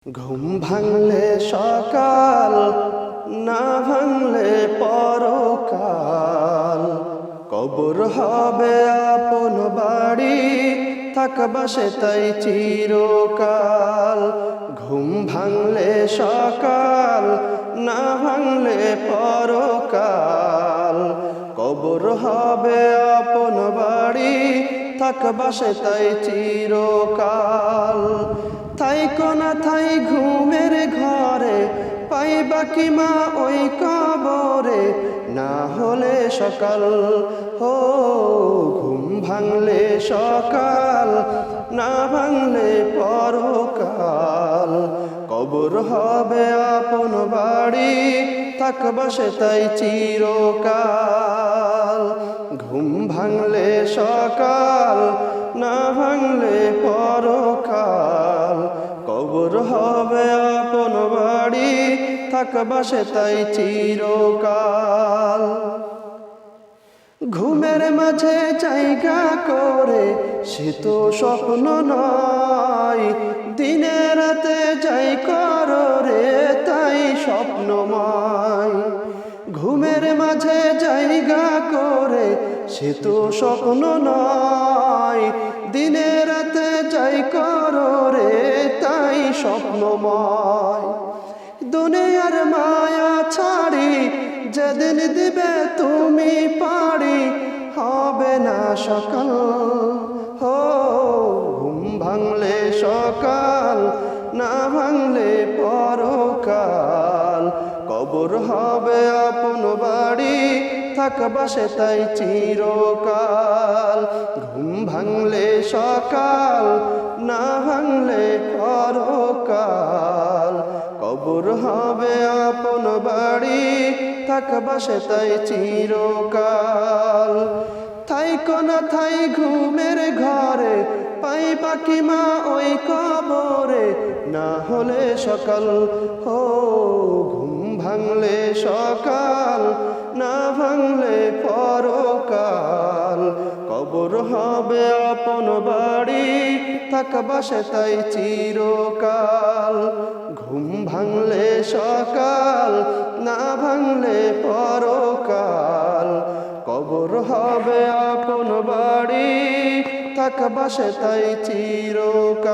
ঘুম ভাঙলে সকাল, না ভাঙলে পরকাল। কবর হবে আপন বাড়ি, থাকবা সে তাই চিরকাল। ঘুম ভাঙলে সকাল, না ভাঙলে পরকাল। কবর হবে আপন বাড়ি, থাকবা সে তাই চিরকাল। থাইকো না থাই ঘুমের ঘরে, পাইবা কি মা ওই কবরে, না হলে সকাল। হো ঘুম ভাঙলে সকাল, না ভাঙলে পরকাল। কবর হবে আপন বাড়ি, থাকবা সে তাই চিরকাল। ঘুম ভাঙলে সকাল, না ভাঙলে পরকাল। কবর হবে আপন বাড়ি, থাকবা সে তাই চিরকাল। ঘুমের মাঝে জায়গা করে সে তো স্বপ্ন নয়, দিনে রাতে যাই করো রে তাই স্বপ্নময়। ঘুমের মাঝে জায়গা করে সে তো স্বপ্ন নয়, দিনে রাতে যাই করো রে তাই স্বপ্নময়। দুনিয়ার মায়া ছাড়ি, যেদিন দিবে তুমি পাড়ি, হবে না সকাল। হো ঘুম ভাঙলে সকাল, না ভাঙলে পরকাল। কবর হবে আপন বাড়ি, থাকবা সে তাই চিরকাল। ঘুম ভাঙলে সকাল, না ভাঙলে পরকাল। কবর হবে আপন বাড়ি, থাকবা সে তাই চিরকাল। থাইকো না থাই ঘুমের ঘরে, পাইবা কি মা ওই কবরে, না হলে সকাল। হো ঘুম ভাঙলে সকাল, না ভাঙলে পরকাল। কবর হবে আপন বাড়ি, থাকবা সে তাই চিরকাল। ঘুম ভাঙলে সকাল, না ভাঙলে পরকাল। কবর হবে আপন বাড়ি, থাকবা সে তাই চিরকাল।